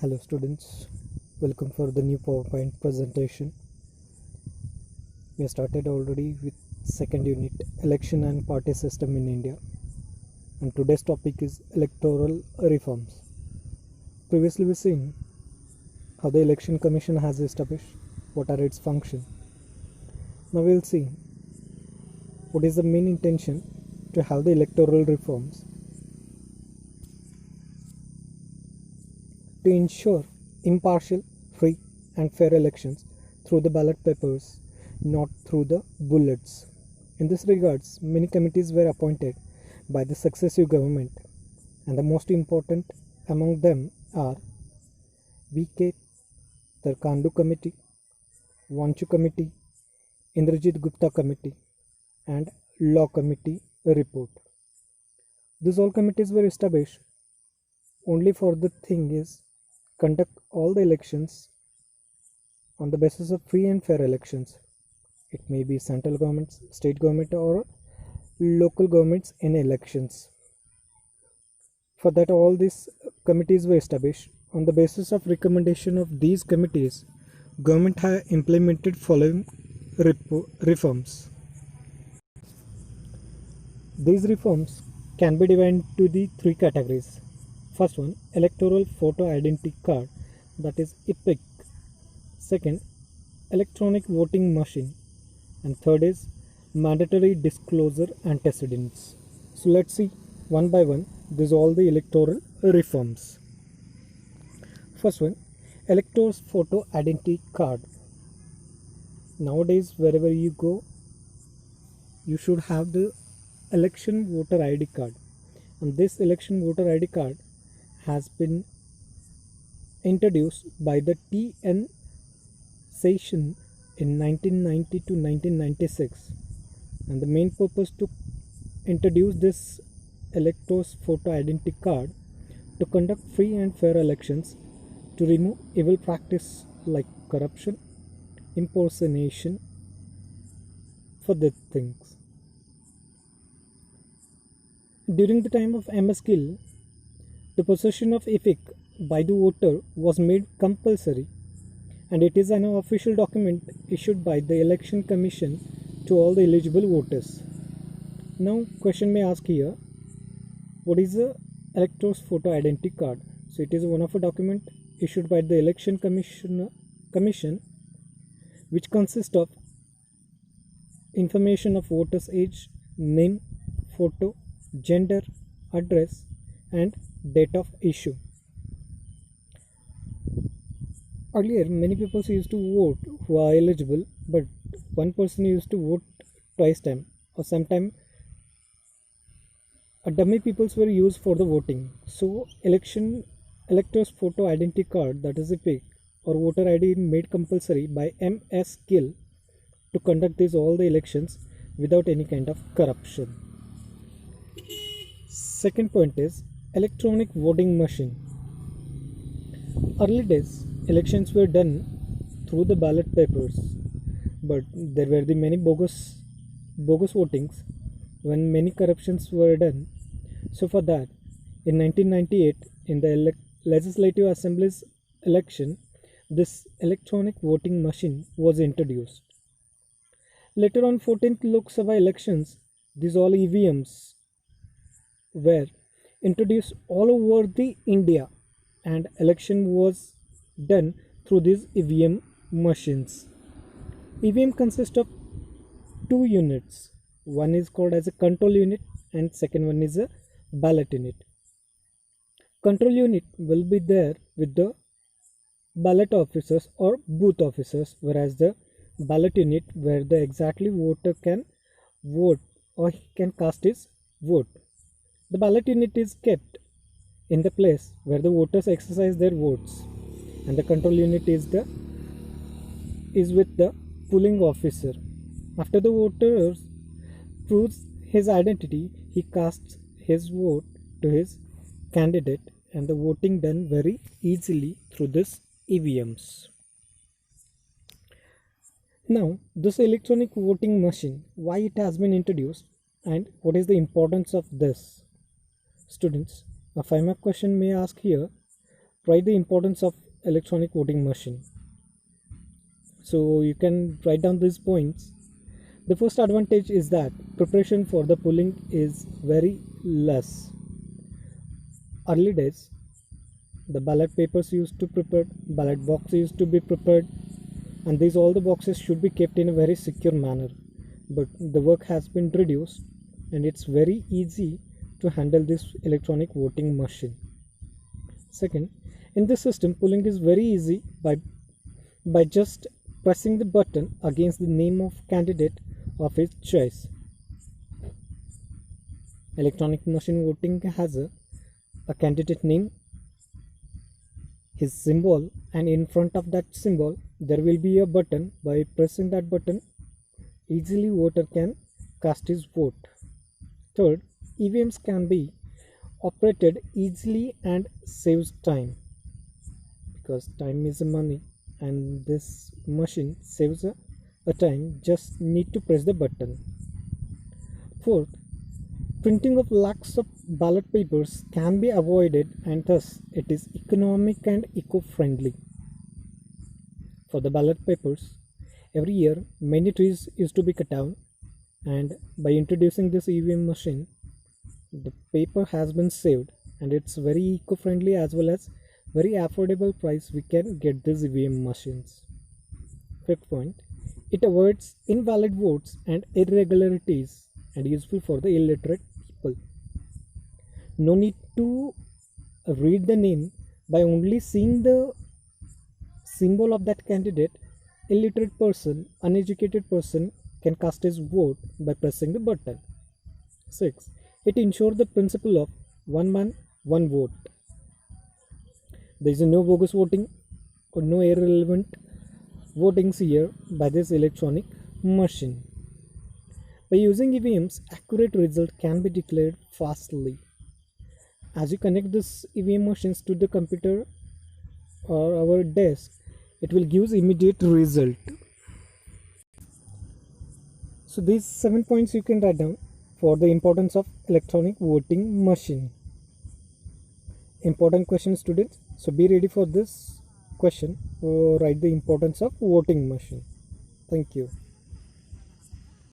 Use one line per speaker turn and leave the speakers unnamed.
Hello students, welcome for the new PowerPoint presentation. We have started already with second unit, election and party system in India, and today's topic is electoral reforms. Previously we've seen how the election commission has established, what are its functions. Now we'll see what is the main intention to have the electoral reforms to ensure impartial, free and fair elections through the ballot papers, not through the bullets. In this regards, many committees were appointed by the successive government, and the most important among them are V.K. Tarkandu Committee, Vanchu Committee, Indrajit Gupta Committee and Law Committee report. These all committees were established only for the thing is conduct all the elections on the basis of free and fair elections. It may be central governments, state government or local governments in elections. For that all these committees were established. On the basis of recommendation of these committees, government have implemented following reforms. These reforms can be divided into the three categories. First one, electoral photo identity card, that is EPIC. Second, electronic voting machine, and third is mandatory disclosure antecedents. So let's see one by one these all the electoral reforms. First one, elector's photo identity card. Nowadays wherever you go, you should have the election voter ID card, and this election voter ID card has been introduced by the T.N. session in 1990 to 1996, and the main purpose to introduce this elector's photo identity card to conduct free and fair elections, to remove evil practice like corruption, impersonation, for the things. During the time of MS Gill, the possession of EPIC by the voter was made compulsory, and it is an official document issued by the election commission to all the eligible voters. Now question may ask here, what is the elector's photo identity card? So it is one of a document issued by the election commission which consists of information of voters' age, name, photo, gender, address and date of issue. Earlier many people used to vote who are eligible, but one person used to vote twice time, or sometime a dummy peoples were used for the voting. So elector's photo identity card, that is EPIC or voter ID, made compulsory by MS Gill to conduct all the elections without any kind of corruption. Second point is electronic voting machine. Early days elections were done through the ballot papers, but there were the many bogus votings when many corruptions were done. So for that, in 1998 in the Legislative Assembly's election, this electronic voting machine was introduced. Later on 14th Lok Sabha elections, these all EVMs were introduced all over the India, and election was done through these EVM machines. EVM consists of two units. One is called as a control unit and second one is a ballot unit. Control unit will be there with the ballot officers or booth officers, whereas the ballot unit where the exactly voter can vote or he can cast his vote. The ballot unit is kept in the place where the voters exercise their votes, and the control unit is with the polling officer. After the voter proves his identity, he casts his vote to his candidate, and the voting done very easily through this EVMs. Now this electronic voting machine, why it has been introduced and what is the importance of this? Students, a 5 mark question may ask here, write the importance of electronic voting machine. So you can write down these points. The first advantage is that preparation for the polling is very less. Early days, the ballot papers used to prepare, ballot box used to be prepared, and these all the boxes should be kept in a very secure manner. But the work has been reduced, and it's very easy to handle this electronic voting machine. Second, in this system, polling is very easy by just pressing the button against the name of candidate of his choice. Electronic machine voting has a candidate name, his symbol, and in front of that symbol there will be a button. By pressing that button, easily voter can cast his vote. Third, EVMs can be operated easily and saves time, because time is money, and this machine saves a time, just need to press the button. Fourth, printing of lakhs of ballot papers can be avoided, and thus it is economic and eco-friendly. For the ballot papers, every year many trees used to be cut down, and by introducing this EVM machine, the paper has been saved, and it's very eco-friendly as well as very affordable price we can get these EVM machines. Fifth point, it avoids invalid votes and irregularities, and useful for the illiterate people. No need to read the name. By only seeing the symbol of that candidate, illiterate person, uneducated person can cast his vote by pressing the button. 6. It ensures the principle of one man, one vote. There is no bogus voting or no irrelevant votings here by this electronic machine. By using EVMs, accurate result can be declared fastly. As you connect this EVM machines to the computer or our desk, it will give immediate result. So these 7 points you can write down for the importance of electronic voting machine. Important question, students. So be ready for this question or write the importance of voting machine. Thank you.